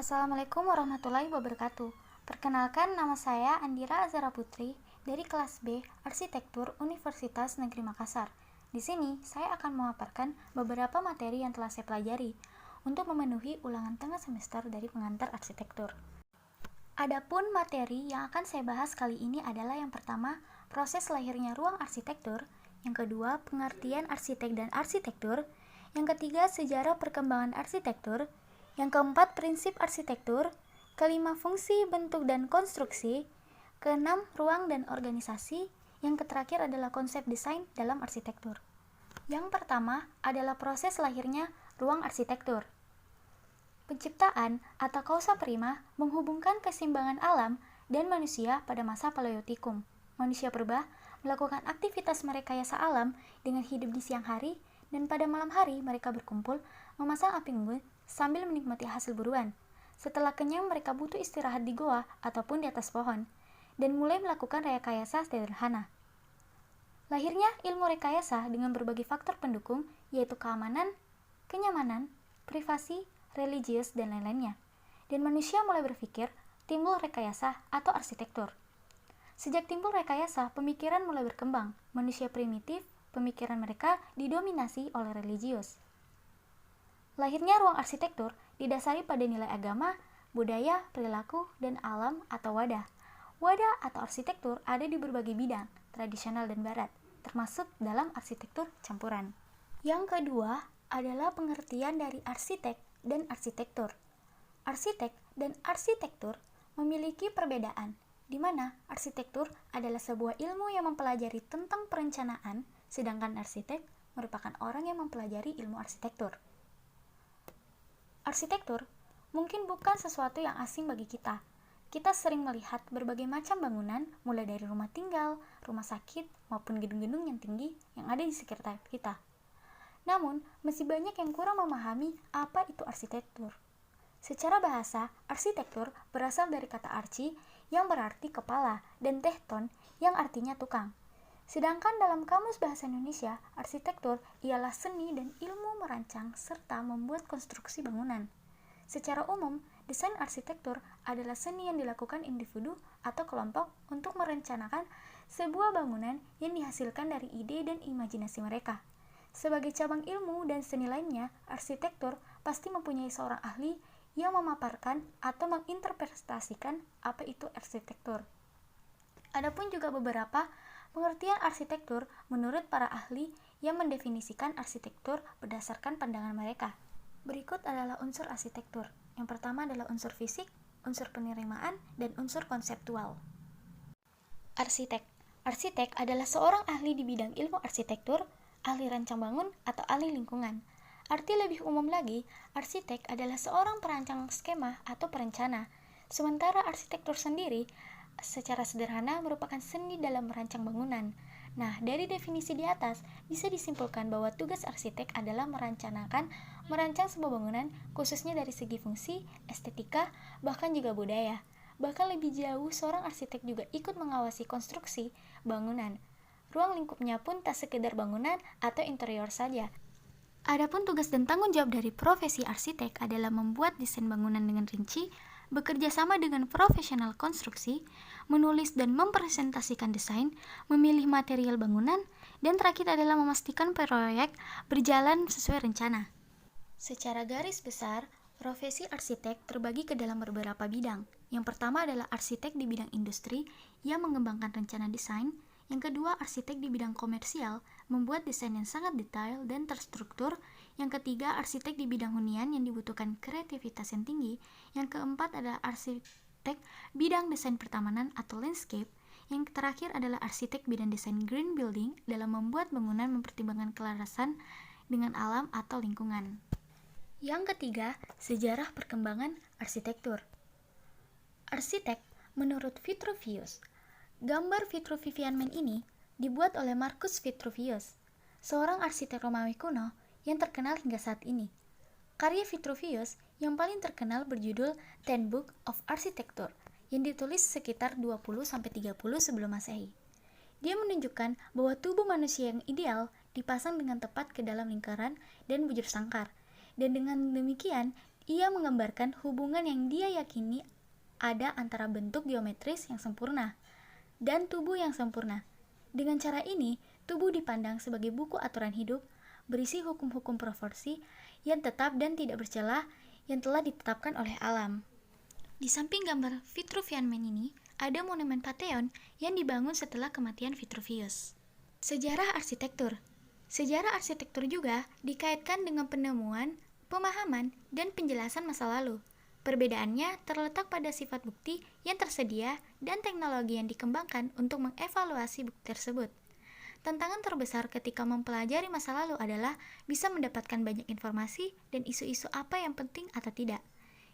Assalamualaikum warahmatullahi wabarakatuh. Perkenalkan, nama saya Andira Azara Putri dari kelas B Arsitektur Universitas Negeri Makassar. Di sini saya akan memaparkan beberapa materi yang telah saya pelajari untuk memenuhi ulangan tengah semester dari pengantar arsitektur. Adapun materi yang akan saya bahas kali ini adalah yang pertama, proses lahirnya ruang arsitektur, yang kedua, pengertian arsitek dan arsitektur, yang ketiga, sejarah perkembangan arsitektur, yang keempat, prinsip arsitektur, kelima, fungsi, bentuk, dan konstruksi, keenam, ruang dan organisasi, yang terakhir adalah konsep desain dalam arsitektur. Yang pertama adalah proses lahirnya ruang arsitektur. Penciptaan atau causa prima menghubungkan keseimbangan alam dan manusia pada masa Paleotikum. Manusia purba melakukan aktivitas merekayasa alam dengan hidup di siang hari, dan pada malam hari mereka berkumpul memasang api unggun sambil menikmati hasil buruan. Setelah kenyang, mereka butuh istirahat di goa ataupun di atas pohon, dan mulai melakukan rekayasa sederhana. Lahirnya ilmu rekayasa dengan berbagai faktor pendukung, yaitu keamanan, kenyamanan, privasi, religius, dan lain-lainnya. Dan manusia mulai berpikir, timbul rekayasa atau arsitektur. Sejak timbul rekayasa, pemikiran mulai berkembang. Manusia primitif, pemikiran mereka didominasi oleh religius. Lahirnya ruang arsitektur didasari pada nilai agama, budaya, perilaku, dan alam atau wadah. Wadah atau arsitektur ada di berbagai bidang, tradisional dan barat, termasuk dalam arsitektur campuran. Yang kedua adalah pengertian dari arsitek dan arsitektur. Arsitek dan arsitektur memiliki perbedaan, di mana arsitektur adalah sebuah ilmu yang mempelajari tentang perencanaan, sedangkan arsitek merupakan orang yang mempelajari ilmu arsitektur. Arsitektur mungkin bukan sesuatu yang asing bagi kita. Kita sering melihat berbagai macam bangunan, mulai dari rumah tinggal, rumah sakit, maupun gedung-gedung yang tinggi yang ada di sekitar kita. Namun, masih banyak yang kurang memahami apa itu arsitektur. Secara bahasa, arsitektur berasal dari kata archi yang berarti kepala dan tekton yang artinya tukang. Sedangkan dalam Kamus Bahasa Indonesia, arsitektur ialah seni dan ilmu merancang serta membuat konstruksi bangunan. Secara umum, desain arsitektur adalah seni yang dilakukan individu atau kelompok untuk merencanakan sebuah bangunan yang dihasilkan dari ide dan imajinasi mereka. Sebagai cabang ilmu dan seni lainnya, arsitektur pasti mempunyai seorang ahli yang memaparkan atau menginterpretasikan apa itu arsitektur. Adapun juga beberapa pengertian arsitektur menurut para ahli yang mendefinisikan arsitektur berdasarkan pandangan mereka. Berikut adalah unsur arsitektur. Yang pertama adalah unsur fisik, unsur penerimaan, dan unsur konseptual. Arsitek. Arsitek adalah seorang ahli di bidang ilmu arsitektur, ahli rancang bangun, atau ahli lingkungan. Arti lebih umum lagi, arsitek adalah seorang perancang skema atau perencana. Sementara arsitektur sendiri secara sederhana merupakan seni dalam merancang bangunan. Nah, dari definisi di atas bisa disimpulkan bahwa tugas arsitek adalah merancang sebuah bangunan khususnya dari segi fungsi, estetika, bahkan juga budaya. Bahkan lebih jauh, seorang arsitek juga ikut mengawasi konstruksi bangunan. Ruang lingkupnya pun tak sekedar bangunan atau interior saja. Adapun tugas dan tanggung jawab dari profesi arsitek adalah membuat desain bangunan dengan rinci, bekerja sama dengan profesional konstruksi, menulis dan mempresentasikan desain, memilih material bangunan, dan terakhir adalah memastikan proyek berjalan sesuai rencana. Secara garis besar, profesi arsitek terbagi ke dalam beberapa bidang. Yang pertama adalah arsitek di bidang industri yang mengembangkan rencana desain. Yang kedua, arsitek di bidang komersial, membuat desain yang sangat detail dan terstruktur. Yang ketiga, arsitek di bidang hunian yang dibutuhkan kreativitas yang tinggi. Yang keempat adalah arsitek bidang desain pertamanan atau landscape. Yang terakhir adalah arsitek bidang desain green building dalam membuat bangunan mempertimbangkan kelarasan dengan alam atau lingkungan. Yang ketiga, sejarah perkembangan arsitektur. Arsitek menurut Vitruvius. Gambar Vitruvian Man ini dibuat oleh Marcus Vitruvius, seorang arsitek Romawi kuno yang terkenal hingga saat ini. Karya Vitruvius yang paling terkenal berjudul Ten Book of Architecture yang ditulis sekitar 20-30 sebelum Masehi. Dia menunjukkan bahwa tubuh manusia yang ideal dipasang dengan tepat ke dalam lingkaran dan bujur sangkar, dan dengan demikian Ia menggambarkan hubungan yang dia yakini ada antara bentuk geometris yang sempurna dan tubuh yang sempurna. Dengan cara ini, tubuh dipandang sebagai buku aturan hidup, berisi hukum-hukum proporsi yang tetap dan tidak bercelah yang telah ditetapkan oleh alam. Di samping gambar Vitruvian Man ini, ada monumen Pantheon yang dibangun setelah kematian Vitruvius. Sejarah arsitektur. Sejarah arsitektur juga dikaitkan dengan penemuan, pemahaman, dan penjelasan masa lalu. Perbedaannya terletak pada sifat bukti yang tersedia dan teknologi yang dikembangkan untuk mengevaluasi bukti tersebut. Tantangan terbesar ketika mempelajari masa lalu adalah bisa mendapatkan banyak informasi dan isu-isu apa yang penting atau tidak.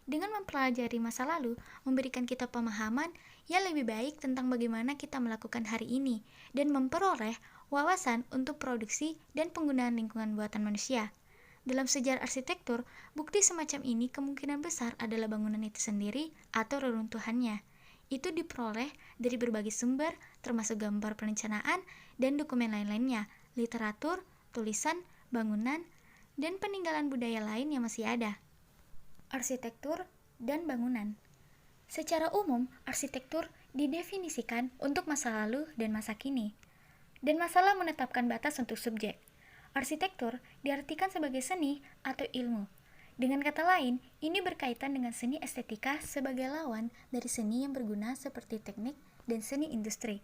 Dengan mempelajari masa lalu, memberikan kita pemahaman yang lebih baik tentang bagaimana kita melakukan hari ini dan memperoleh wawasan untuk produksi dan penggunaan lingkungan buatan manusia. Dalam sejarah arsitektur, bukti semacam ini kemungkinan besar adalah bangunan itu sendiri atau reruntuhannya. Itu diperoleh dari berbagai sumber, termasuk gambar perencanaan dan dokumen lain-lainnya, literatur, tulisan, bangunan, dan peninggalan budaya lain yang masih ada. Arsitektur dan bangunan. Secara umum, arsitektur didefinisikan untuk masa lalu dan masa kini, dan masalah menetapkan batas untuk subjek. Arsitektur diartikan sebagai seni atau ilmu. Dengan kata lain, ini berkaitan dengan seni estetika sebagai lawan dari seni yang berguna seperti teknik dan seni industri.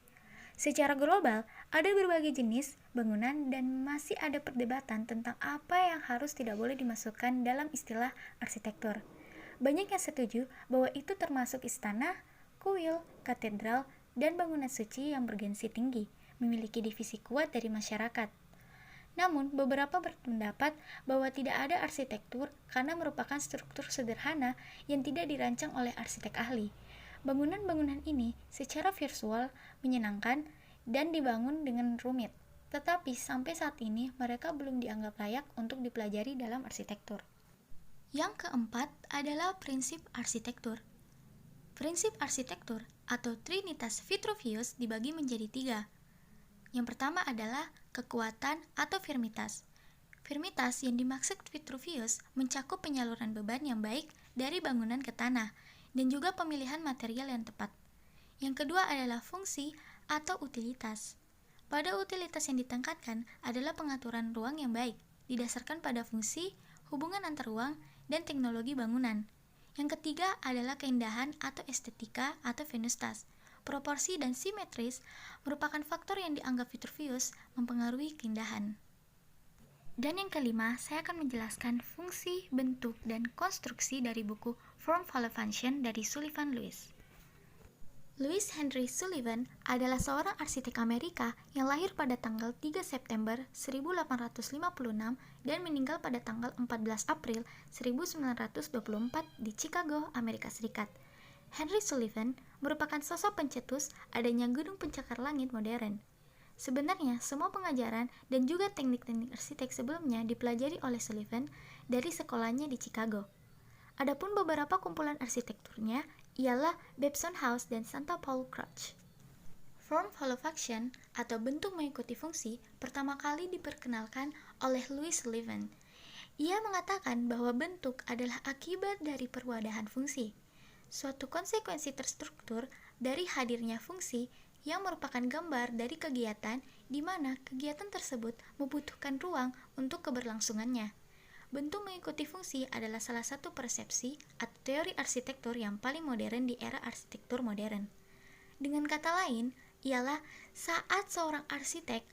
Secara global, ada berbagai jenis bangunan dan masih ada perdebatan tentang apa yang harus tidak boleh dimasukkan dalam istilah arsitektur. Banyak yang setuju bahwa itu termasuk istana, kuil, katedral, dan bangunan suci yang bergensi tinggi, memiliki divisi kuat dari masyarakat. Namun, beberapa berpendapat bahwa tidak ada arsitektur karena merupakan struktur sederhana yang tidak dirancang oleh arsitek ahli. Bangunan-bangunan ini secara visual menyenangkan dan dibangun dengan rumit, tetapi sampai saat ini mereka belum dianggap layak untuk dipelajari dalam arsitektur. Yang keempat adalah prinsip arsitektur. Prinsip arsitektur atau Trinitas Vitruvius dibagi menjadi 3. Yang pertama adalah kekuatan atau firmitas. Firmitas yang dimaksud Vitruvius mencakup penyaluran beban yang baik dari bangunan ke tanah dan juga pemilihan material yang tepat. Yang kedua adalah fungsi atau utilitas. Pada utilitas yang ditekankan adalah pengaturan ruang yang baik, didasarkan pada fungsi, hubungan antar ruang, dan teknologi bangunan. Yang ketiga adalah keindahan atau estetika atau venustas. Proporsi dan simetris merupakan faktor yang dianggap Vitruvius mempengaruhi keindahan. Dan yang kelima, saya akan menjelaskan fungsi, bentuk, dan konstruksi dari buku Form Follow Function dari Sullivan Lewis. Louis Henry Sullivan adalah seorang arsitek Amerika yang lahir pada tanggal 3 September 1856 dan meninggal pada tanggal 14 April 1924 di Chicago, Amerika Serikat. Henry Sullivan merupakan sosok pencetus adanya gedung pencakar langit modern. Sebenarnya, semua pengajaran dan juga teknik-teknik arsitek sebelumnya dipelajari oleh Sullivan dari sekolahnya di Chicago. Adapun beberapa kumpulan arsitekturnya ialah Babson House dan Santa Paul Church. Form Follow Function atau bentuk mengikuti fungsi pertama kali diperkenalkan oleh Louis Sullivan. Ia mengatakan bahwa bentuk adalah akibat dari perwadahan fungsi, suatu konsekuensi terstruktur dari hadirnya fungsi yang merupakan gambar dari kegiatan di mana kegiatan tersebut membutuhkan ruang untuk keberlangsungannya. Bentuk mengikuti fungsi adalah salah satu persepsi atau teori arsitektur yang paling modern di era arsitektur modern. Dengan kata lain, ialah saat seorang arsitek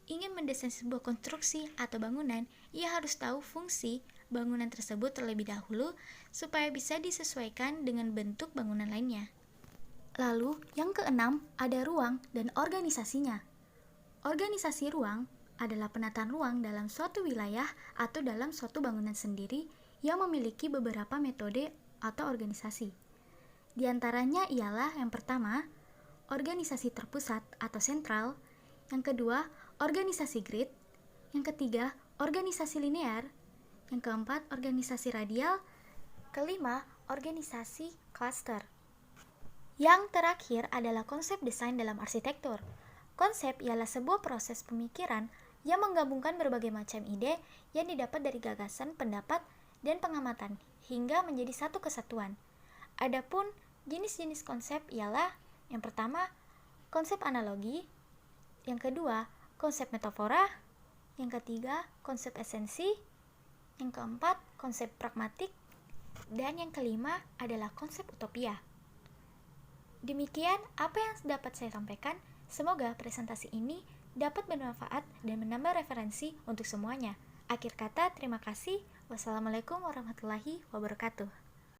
ingin mendesain sebuah konstruksi atau bangunan, ia harus tahu fungsi bangunan tersebut terlebih dahulu supaya bisa disesuaikan dengan bentuk bangunan lainnya. Lalu, yang keenam, ada ruang dan organisasinya. Organisasi ruang adalah penataan ruang dalam suatu wilayah atau dalam suatu bangunan sendiri yang memiliki beberapa metode atau organisasi. Di antaranya ialah yang pertama, organisasi terpusat atau sentral, yang kedua, organisasi grid, yang ketiga, organisasi linear, yang keempat, organisasi radial, kelima, organisasi cluster. Yang terakhir adalah konsep desain dalam arsitektur. Konsep ialah sebuah proses pemikiran yang menggabungkan berbagai macam ide yang didapat dari gagasan, pendapat, dan pengamatan hingga menjadi satu kesatuan. Adapun jenis-jenis konsep ialah yang pertama, konsep analogi, yang kedua, konsep metafora, yang ketiga, konsep esensi, yang keempat, konsep pragmatik, dan yang kelima adalah konsep utopia. Demikian apa yang dapat saya sampaikan. Semoga presentasi ini dapat bermanfaat dan menambah referensi untuk semuanya. Akhir kata, terima kasih. Wassalamualaikum warahmatullahi wabarakatuh.